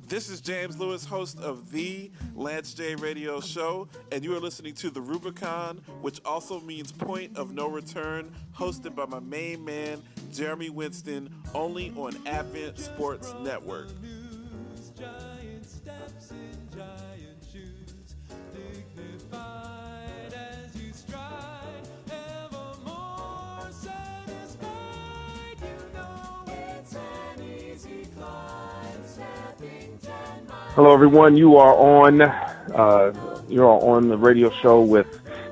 This is James Lewis, host of the Lance J Radio Show, and you are listening to the Rubicon, which also means Point of No Return, hosted by my main man, Jeremy Winston, only on Advent Sports Network. Giant steps in giant shoes, dignified as you stride, ever more satisfied. You know it's an easy climb, stepping 10 miles. Hello, everyone. You're on the radio show with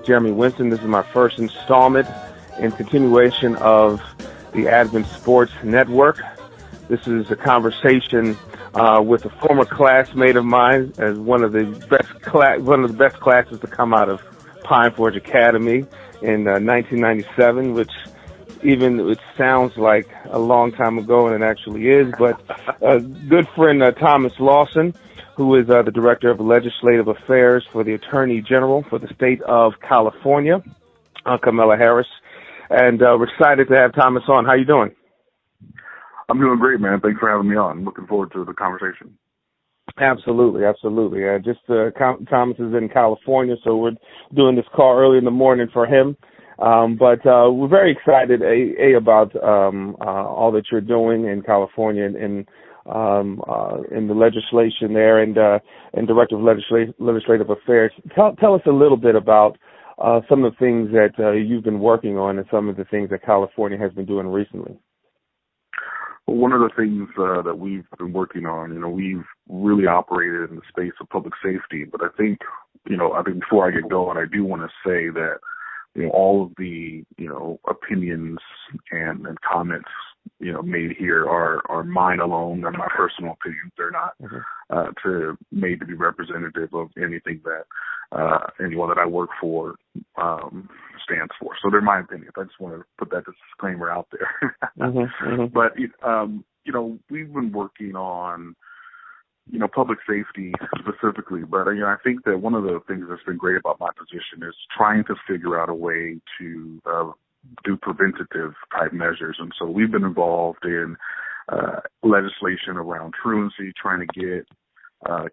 Jeremy Winston. This is my first installment in continuation of the Advent Sports Network. This is a conversation with a former classmate of mine, as one of the best classes to come out of Pine Forge Academy in 1997, which it sounds like a long time ago, and it actually is. But a good friend, Thomas Lawson, who is the Director of Legislative Affairs for the Attorney General for the state of California, Kamala Harris. And we're excited to have Thomas on. How you doing? I'm doing great, man. Thanks for having me on. Looking forward to the conversation. Absolutely. Thomas is in California, so we're doing this call early in the morning for him. But we're very excited, about all that you're doing in California and in the legislation there and Director of Legislative Affairs. Tell us a little bit about some of the things that you've been working on and some of the things that California has been doing recently. Well, one of the things that we've been working on, we've really operated in the space of public safety. But I think before I get going, I do want to say that, all of the, opinions and comments, made here are mine alone. They're my personal opinions. They're not made to be representative of anything that anyone that I work for stands for. So they're my opinions. I just want to put that disclaimer out there. But, we've been working on, public safety specifically. But, I think that one of the things that's been great about my position is trying to figure out a way to do preventative type measures. And so we've been involved in legislation around truancy, trying to get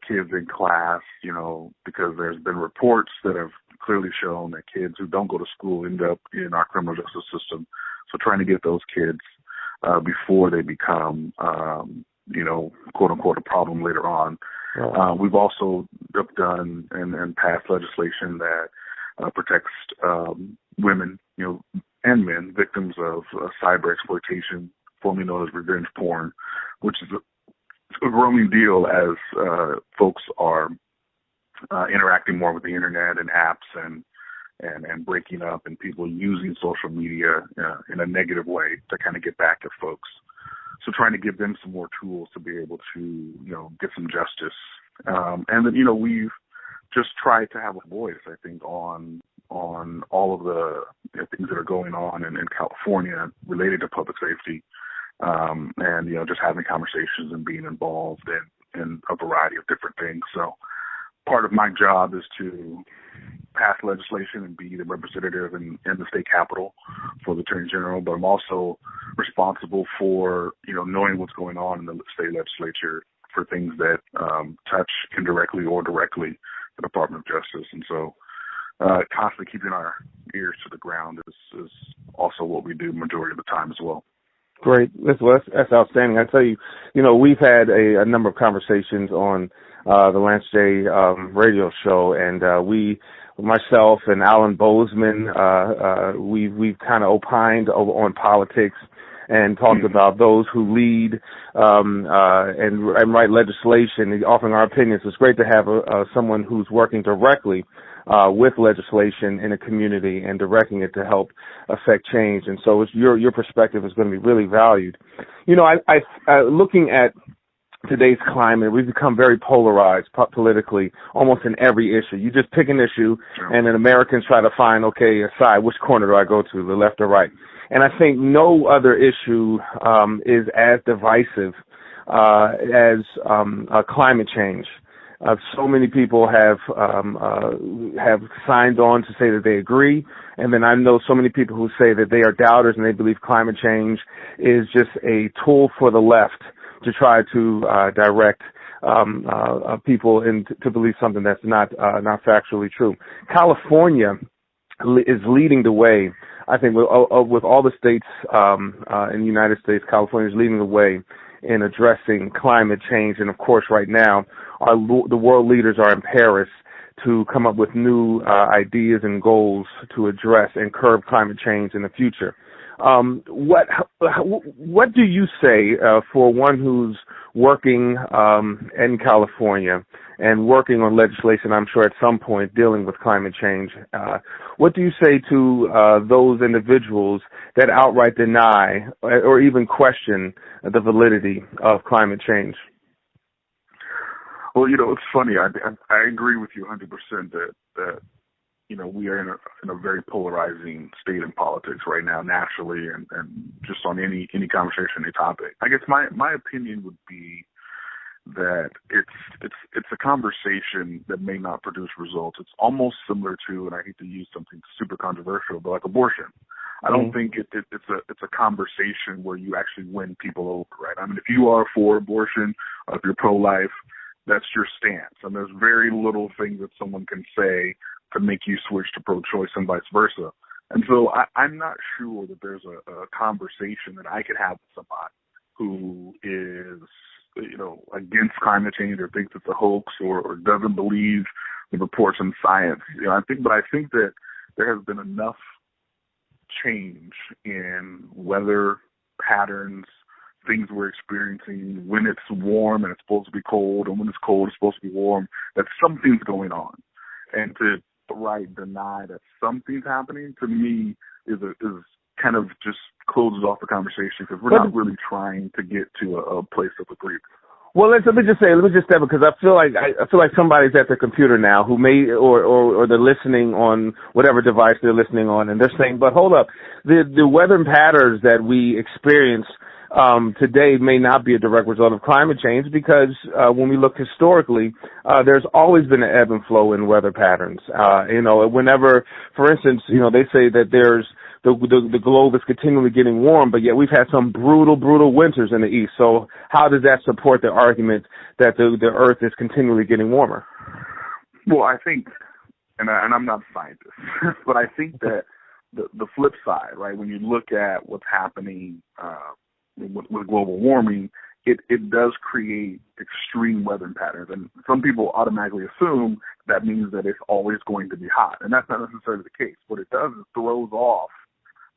kids in class, because there's been reports that have clearly shown that kids who don't go to school end up in our criminal justice system. So trying to get those kids before they become, quote unquote, a problem later on. Right. We've also done and passed legislation that protects women, and men, victims of cyber exploitation, formerly known as revenge porn, which is a growing deal as folks are interacting more with the internet and apps and breaking up, and people using social media in a negative way to kind of get back at folks. So trying to give them some more tools to be able to, get some justice. And then, we've just tried to have a voice, I think, on all of the things that are going on in California related to public safety. And, just having conversations and being involved in a variety of different things. So part of my job is to pass legislation and be the representative in the state capitol for the Attorney General, but I'm also responsible for, knowing what's going on in the state legislature for things that touch indirectly or directly the Department of Justice. And so constantly keeping our ears to the ground is also what we do majority of the time as well. Great. That's outstanding. I tell you, we've had a number of conversations on the Lance J radio show, and myself and Alan Bozeman, we've kind of opined on politics and talked about those who lead and write legislation, offering our opinions. It's great to have someone who's working directly with legislation in a community and directing it to help affect change. And so your perspective is going to be really valued. I looking at today's climate, we've become very polarized politically, almost in every issue. You just pick an issue, and then Americans try to find, a side, which corner do I go to, the left or right? And I think no other issue is as divisive as climate change. So many people have signed on to say that they agree, and then I know so many people who say that they are doubters and they believe climate change is just a tool for the left to try to direct people to believe something that's not factually true. California is leading the way. I think with all the states in the United States, California is leading the way in addressing climate change. And of course, right now, the world leaders are in Paris to come up with new ideas and goals to address and curb climate change in the future. What do you say for one who's working in California and working on legislation, I'm sure at some point dealing with climate change? What do you say to those individuals that outright deny or even question the validity of climate change? Well, it's funny. I agree with you 100% that we are in a very polarizing state in politics right now, nationally, and just on any conversation, any topic. I guess my opinion would be that it's a conversation that may not produce results. It's almost similar to, and I hate to use something super controversial, but like abortion. I don't think it's a conversation where you actually win people over, right? I mean, if you are for abortion, if you're pro-life, that's your stance. And there's very little thing that someone can say to make you switch to pro-choice and vice versa. And so I'm not sure that there's a conversation that I could have with somebody who is, against climate change or thinks it's a hoax or doesn't believe the reports and science. I think that there has been enough change in weather patterns, things we're experiencing when it's warm and it's supposed to be cold, and when it's cold it's supposed to be warm, that something's going on. And to deny that something's happening, to me, is kind of just closes off the conversation, because we're not really trying to get to a place of agreement. Well, let me just step, because I feel like somebody's at their computer now who may or they're listening on whatever device they're listening on, and they're saying, but hold up, the weather patterns that we experience today may not be a direct result of climate change, because when we look historically, there's always been an ebb and flow in weather patterns. Whenever, for instance, they say that there's the globe is continually getting warm, but yet we've had some brutal winters in the east. So how does that support the argument that the Earth is continually getting warmer? Well, I think, and I'm not a scientist, but I think that the flip side, right, when you look at what's happening with global warming, it does create extreme weather patterns. And some people automatically assume that means that it's always going to be hot. And that's not necessarily the case. What it does is throws off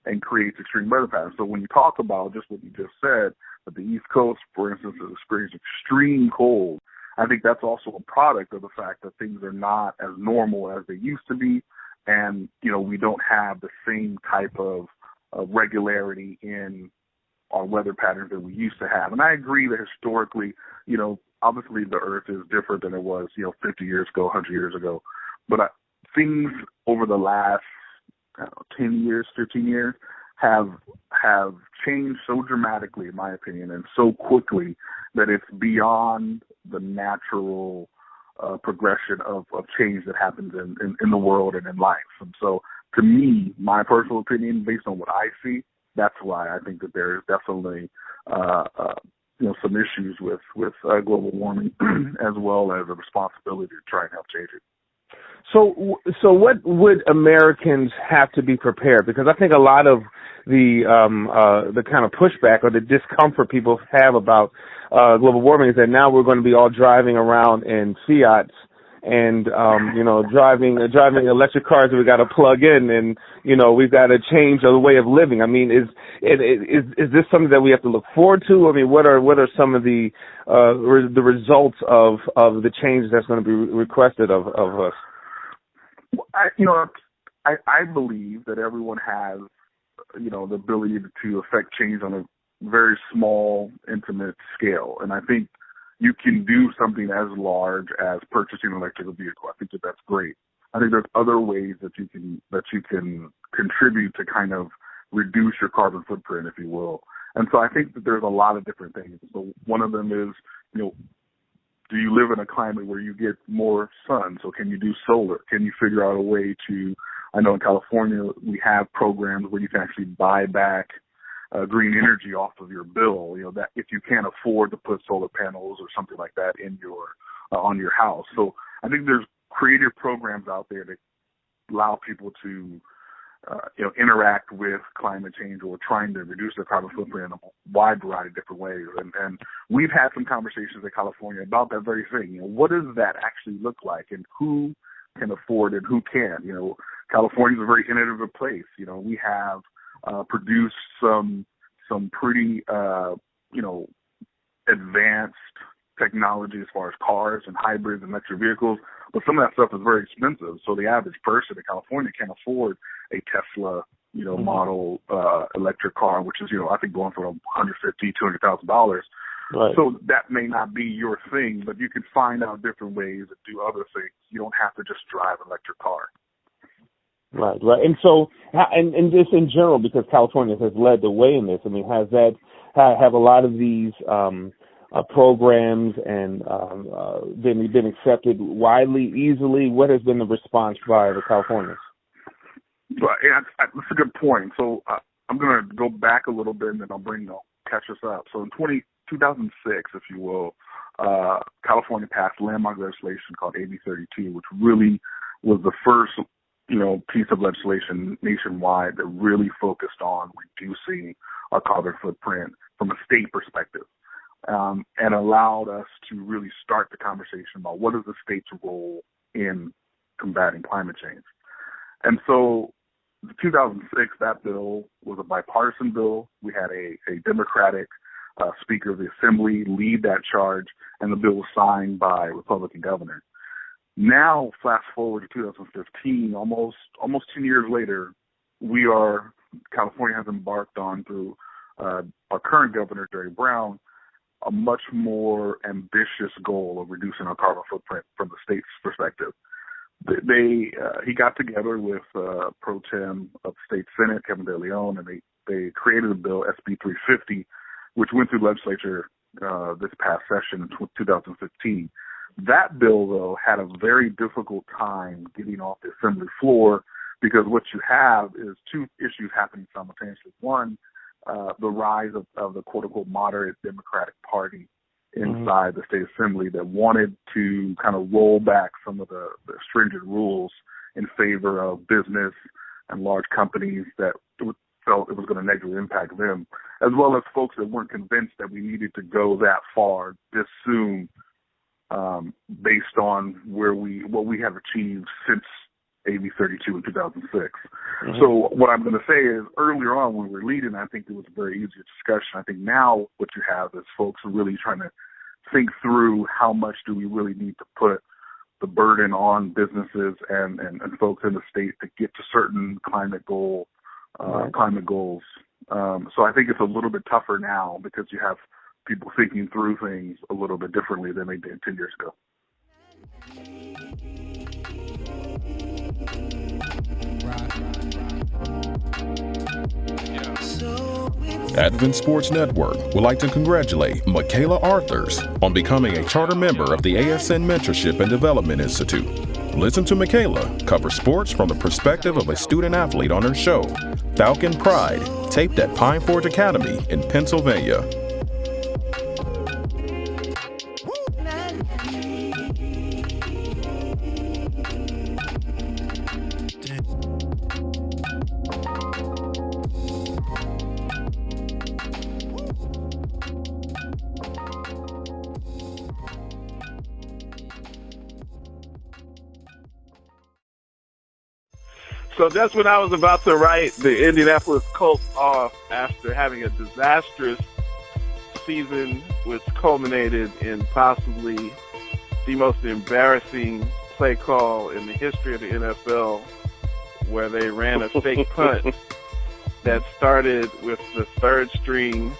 and creates extreme weather patterns. So when you talk about just what you just said, that the East Coast, for instance, has experienced extreme cold, I think that's also a product of the fact that things are not as normal as they used to be. And, we don't have the same type of regularity in our weather patterns that we used to have. And I agree that historically, obviously the Earth is different than it was, 50 years ago, 100 years ago. But things over the last 10 years, 15 years have changed so dramatically, in my opinion, and so quickly that it's beyond the natural progression of change that happens in the world and in life. And so, to me, my personal opinion, based on what I see, that's why I think that there is definitely some issues with global warming, as well as a responsibility to try and help change it. So what would Americans have to be prepared? Because I think a lot of the kind of pushback or the discomfort people have about global warming is that now we're going to be all driving around in Fiats and driving electric cars that we got to plug in, and we've got to change the way of living. I mean, is this something that we have to look forward to? I mean, what are some of the results of the changes that's going to be requested of us? I believe that everyone has, the ability to affect change on a very small, intimate scale. And I think you can do something as large as purchasing an electric vehicle. I think that that's great. I think there's other ways that you can contribute to kind of reduce your carbon footprint, if you will. And so I think that there's a lot of different things. So one of them is, do you live in a climate where you get more sun? So can you do solar? Can you figure out a way to, I know in California we have programs where you can actually buy back green energy off of your bill, that if you can't afford to put solar panels or something like that in your on your house. So I think there's creative programs out there that allow people to interact with climate change or trying to reduce their carbon footprint in a wide variety of different ways. And we've had some conversations in California about that very thing. What does that actually look like, and who can afford it, who can't? California is a very innovative place. We have produced some pretty advanced technology as far as cars and hybrids and electric vehicles, but some of that stuff is very expensive. So the average person in California can't afford a Tesla, model electric car, which is, I think going for $150,000-$200,000. Right. So that may not be your thing, but you can find out different ways to do other things. You don't have to just drive an electric car. Right. And so, and just in general, because California has led the way in this, I mean, have a lot of these programs and been accepted widely, easily? What has been the response by the Californians? Right, that's a good point. So I'm going to go back a little bit, and then I'll catch us up. So in 2006, if you will, California passed landmark legislation called AB 32, which really was the first, piece of legislation nationwide that really focused on reducing our carbon footprint from a state perspective, and allowed us to really start the conversation about what is the state's role in combating climate change. And so, in 2006, that bill was a bipartisan bill. We had a Democratic Speaker of the Assembly lead that charge, and the bill was signed by Republican governors. Now, fast forward to 2015, almost 10 years later, California has embarked on, through our current governor, Jerry Brown, a much more ambitious goal of reducing our carbon footprint from the state's perspective. He got together with Pro Tem of the State Senate, Kevin De Leon, and they created a bill, SB 350, which went through legislature this past session in 2015. That bill, though, had a very difficult time getting off the assembly floor, because what you have is two issues happening simultaneously. One, the rise of the quote-unquote moderate Democratic Party inside the state assembly that wanted to kind of roll back some of the stringent rules in favor of business and large companies that felt it was going to negatively impact them, as well as folks that weren't convinced that we needed to go that far this soon, based on what we have achieved since AB 32 in 2006. So what I'm going to say is, earlier on when we were leading, I think it was a very easy discussion. I think now what you have is folks are really trying to think through how much do we really need to put the burden on businesses and folks in the state to get to certain climate goals. So I think it's a little bit tougher now because you have people thinking through things a little bit differently than they did 10 years ago. Advent Sports Network would like to congratulate Michaela Arthurs on becoming a charter member of the ASN Mentorship and Development Institute. Listen to Michaela cover sports from the perspective of a student athlete on her show, Falcon Pride, taped at Pine Forge Academy in Pennsylvania. So that's when I was about to write the Indianapolis Colts off after having a disastrous season, which culminated in possibly the most embarrassing play call in the history of the NFL, where they ran a fake punt that started with the third string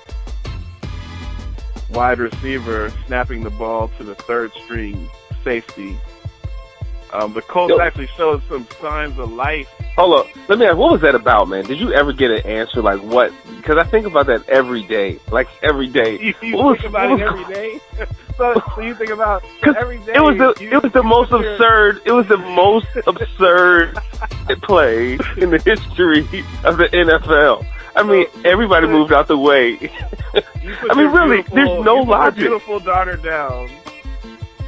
wide receiver snapping the ball to the third string safety. The Colts actually showed some signs of life. Hold up. Let me ask, what was that about, man? Did you ever get an answer like what? Because I think about that every day. Like, every day. You think about it every day? So you think about every day. It was the most absurd. It was the most absurd play in the history of the NFL. I mean, everybody moved out the way. I mean, really, there's no logic. You put your beautiful daughter down,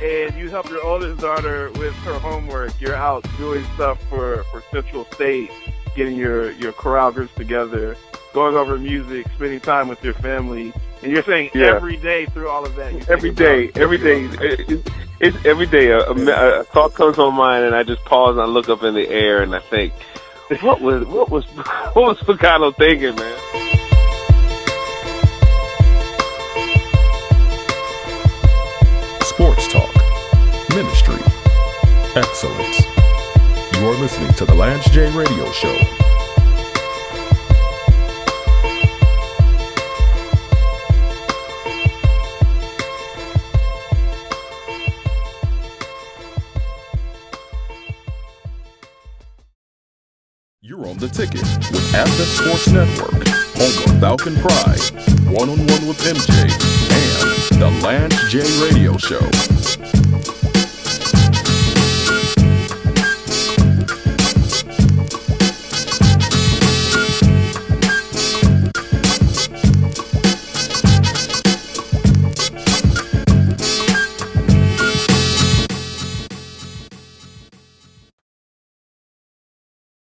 and you help your oldest daughter with her homework. You're out doing stuff for Central State, getting your chorale groups together, going over music, spending time with your family. And you're saying every day through all of that. Every day. It's every day. A thought comes to my mind, and I just pause and I look up in the air and I think, what was Picano thinking, man? Sports talk, ministry, excellence. You are listening to the Lance J Radio Show. You're on the ticket with Advent Sports Network, home of Falcon Pride, One-on-One with MJ, and the Lance J Radio Show.